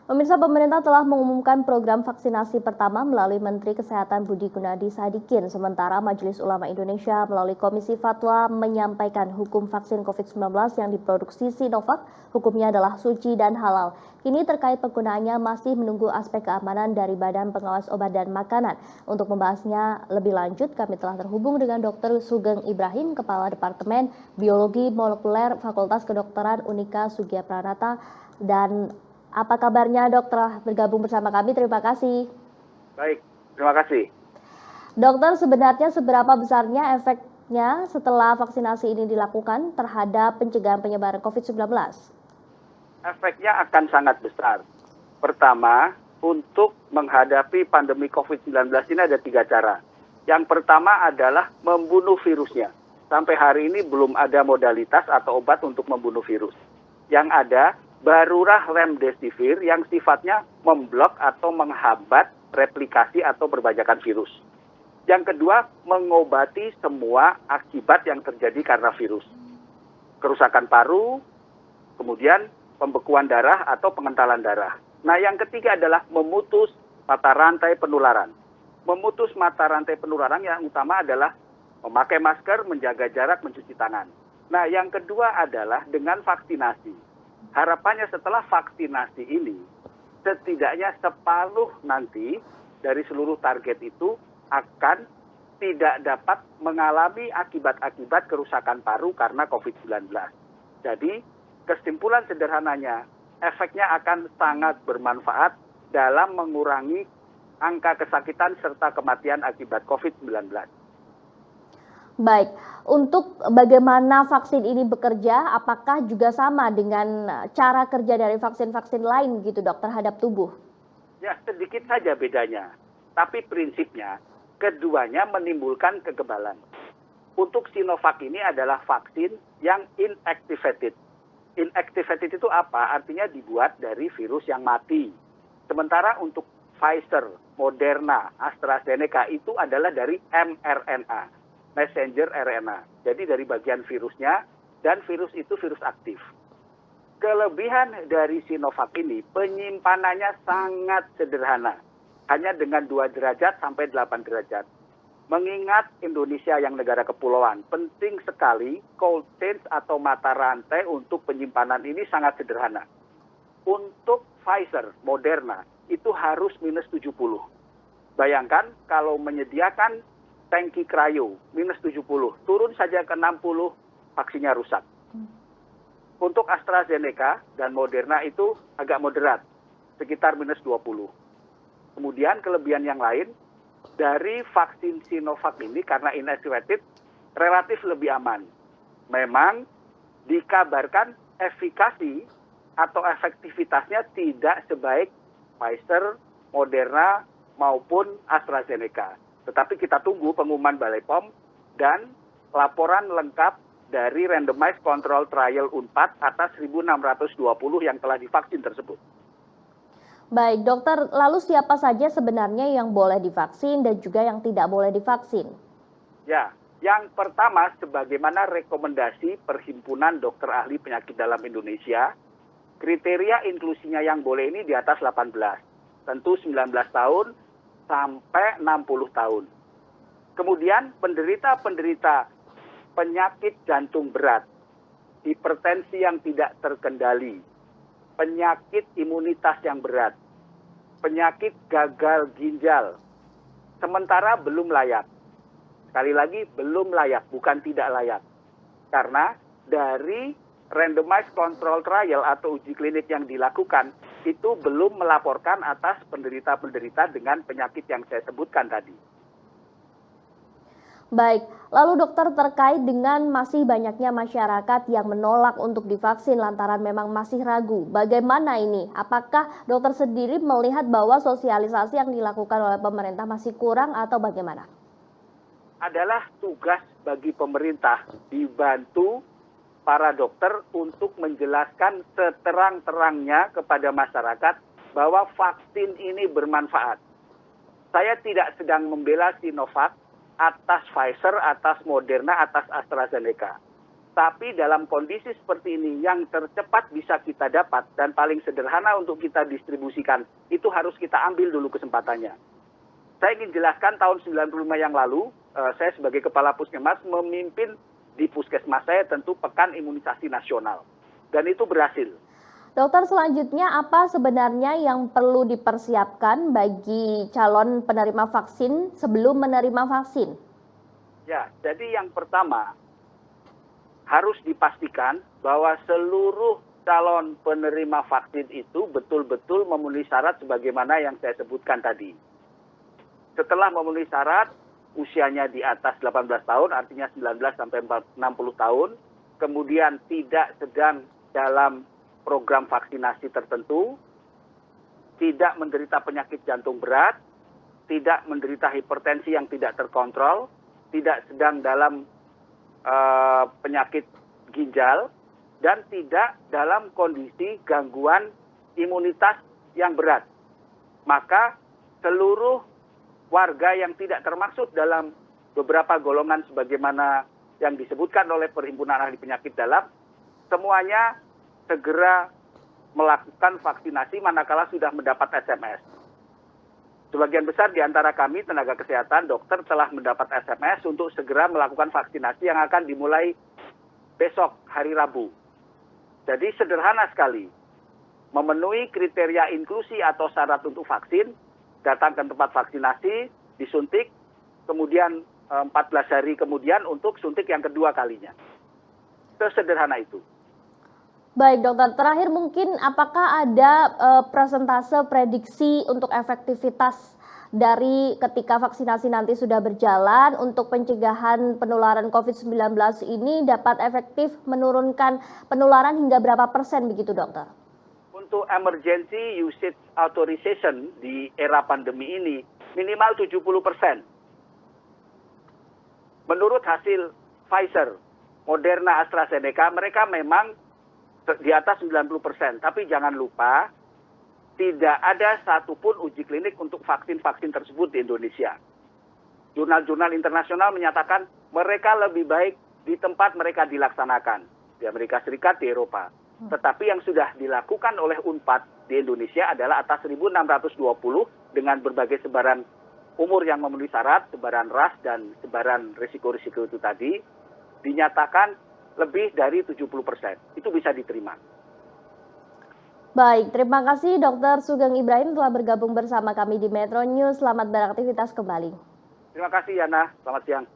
Pemirsa, pemerintah telah mengumumkan program vaksinasi pertama melalui Menteri Kesehatan Budi Gunadi Sadikin. Sementara Majelis Ulama Indonesia melalui Komisi Fatwa menyampaikan hukum vaksin COVID-19 yang diproduksi Sinovac, hukumnya adalah suci dan halal. Kini terkait penggunaannya masih menunggu aspek keamanan dari Badan Pengawas Obat dan Makanan. Untuk membahasnya lebih lanjut, kami telah terhubung dengan Dr. Sugeng Ibrahim, Kepala Departemen Biologi Molekuler Fakultas Kedokteran Unika Sugia Pranata. Dan apa kabarnya, Dok? Telah bergabung bersama kami. Terima kasih. Baik, terima kasih. Dokter, sebenarnya seberapa besarnya efeknya setelah vaksinasi ini dilakukan terhadap pencegahan penyebaran COVID-19? Efeknya akan sangat besar. Pertama, untuk menghadapi pandemi COVID-19 ini ada 3 cara. Yang pertama adalah membunuh virusnya. Sampai hari ini belum ada modalitas atau obat untuk membunuh virus. Yang ada barulah remdesivir yang sifatnya memblok atau menghambat replikasi atau perbanyakan virus. Yang kedua, mengobati semua akibat yang terjadi karena virus. Kerusakan paru, kemudian pembekuan darah atau pengentalan darah. Nah, yang ketiga adalah memutus mata rantai penularan. Memutus mata rantai penularan yang utama adalah memakai masker, menjaga jarak, mencuci tangan. Nah, yang kedua adalah dengan vaksinasi. Harapannya setelah vaksinasi ini, setidaknya separuh nanti dari seluruh target itu akan tidak dapat mengalami akibat-akibat kerusakan paru karena COVID-19. Jadi, kesimpulan sederhananya, efeknya akan sangat bermanfaat dalam mengurangi angka kesakitan serta kematian akibat COVID-19. Baik, untuk bagaimana vaksin ini bekerja, apakah juga sama dengan cara kerja dari vaksin-vaksin lain gitu, Dok, terhadap tubuh? Ya, sedikit saja bedanya. Tapi prinsipnya, keduanya menimbulkan kekebalan. Untuk Sinovac ini adalah vaksin yang inactivated. Inactivated itu apa? Artinya dibuat dari virus yang mati. Sementara untuk Pfizer, Moderna, AstraZeneca itu adalah dari mRNA. Messenger RNA. Jadi dari bagian virusnya, dan virus itu virus aktif. Kelebihan dari Sinovac ini, penyimpanannya sangat sederhana. Hanya dengan 2 derajat sampai 8 derajat. Mengingat Indonesia yang negara kepulauan, penting sekali cold chain atau mata rantai untuk penyimpanan ini sangat sederhana. Untuk Pfizer, Moderna, itu harus minus 70. Bayangkan kalau menyediakan tangki cryo minus 70, turun saja ke 60, vaksinnya rusak. Untuk AstraZeneca dan Moderna itu agak moderat, sekitar minus 20. Kemudian kelebihan yang lain, dari vaksin Sinovac ini karena inactivated, relatif lebih aman. Memang dikabarkan efikasi atau efektivitasnya tidak sebaik Pfizer, Moderna maupun AstraZeneca. Tetapi kita tunggu pengumuman Balai POM dan laporan lengkap dari Randomized Control Trial UNPAD atas 1.620 yang telah divaksin tersebut. Baik, dokter, lalu siapa saja sebenarnya yang boleh divaksin dan juga yang tidak boleh divaksin? Ya, yang pertama sebagaimana rekomendasi Perhimpunan Dokter Ahli Penyakit Dalam Indonesia, kriteria inklusinya yang boleh ini di atas 18, tentu 19 tahun, sampai 60 tahun. Kemudian penderita-penderita penyakit jantung berat, hipertensi yang tidak terkendali, penyakit imunitas yang berat, penyakit gagal ginjal, sementara belum layak. Sekali lagi, belum layak, bukan tidak layak. Karena dari randomized control trial atau uji klinik yang dilakukan, itu belum melaporkan atas penderita-penderita dengan penyakit yang saya sebutkan tadi. Baik, lalu dokter, terkait dengan masih banyaknya masyarakat yang menolak untuk divaksin lantaran memang masih ragu, bagaimana ini? Apakah dokter sendiri melihat bahwa sosialisasi yang dilakukan oleh pemerintah masih kurang atau bagaimana? Adalah tugas bagi pemerintah dibantu para dokter untuk menjelaskan seterang-terangnya kepada masyarakat bahwa vaksin ini bermanfaat. Saya tidak sedang membela Sinovac atas Pfizer, atas Moderna, atas AstraZeneca. Tetapi dalam kondisi seperti ini yang tercepat bisa kita dapat dan paling sederhana untuk kita distribusikan, itu harus kita ambil dulu kesempatannya. Saya ingin jelaskan tahun 95 yang lalu, saya sebagai Kepala Puskesmas memimpin di Puskesmas saya tentu Pekan Imunisasi Nasional. Dan itu berhasil. Dokter, selanjutnya apa sebenarnya yang perlu dipersiapkan bagi calon penerima vaksin sebelum menerima vaksin? Ya, jadi yang pertama, harus dipastikan bahwa seluruh calon penerima vaksin itu betul-betul memenuhi syarat sebagaimana yang saya sebutkan tadi. Setelah memenuhi syarat, usianya di atas 18 tahun, artinya 19 sampai 60 tahun, kemudian tidak sedang dalam program vaksinasi tertentu, tidak menderita penyakit jantung berat, tidak menderita hipertensi yang tidak terkontrol, tidak sedang dalam penyakit ginjal, dan tidak dalam kondisi gangguan imunitas yang berat. Maka seluruh warga yang tidak termaksud dalam beberapa golongan sebagaimana yang disebutkan oleh Perhimpunan Ahli Penyakit Dalam, semuanya segera melakukan vaksinasi manakala sudah mendapat SMS. Sebagian besar di antara kami, tenaga kesehatan, dokter telah mendapat SMS untuk segera melakukan vaksinasi yang akan dimulai besok, hari Rabu. Jadi sederhana sekali, memenuhi kriteria inklusi atau syarat untuk vaksin, datang ke tempat vaksinasi, disuntik, kemudian 14 hari kemudian untuk suntik yang kedua kalinya. Sesederhana itu. Baik dokter, terakhir mungkin apakah ada persentase prediksi untuk efektivitas dari ketika vaksinasi nanti sudah berjalan untuk pencegahan penularan COVID-19 ini dapat efektif menurunkan penularan hingga berapa persen begitu dokter? Untuk emergency usage authorization di era pandemi ini minimal 70%. Menurut hasil Pfizer, Moderna, AstraZeneca, mereka memang di atas 90%. Tapi jangan lupa, tidak ada satupun uji klinik untuk vaksin-vaksin tersebut di Indonesia. Jurnal-jurnal internasional menyatakan mereka lebih baik di tempat mereka dilaksanakan. Di Amerika Serikat, di Eropa. Tetapi yang sudah dilakukan oleh UNPAD di Indonesia adalah atas 1.620 dengan berbagai sebaran umur yang memenuhi syarat, sebaran ras, dan sebaran risiko-risiko itu tadi, dinyatakan lebih dari 70%. Itu bisa diterima. Baik, terima kasih Dr. Sugeng Ibrahim telah bergabung bersama kami di Metro News. Selamat beraktivitas kembali. Terima kasih Yana, selamat siang.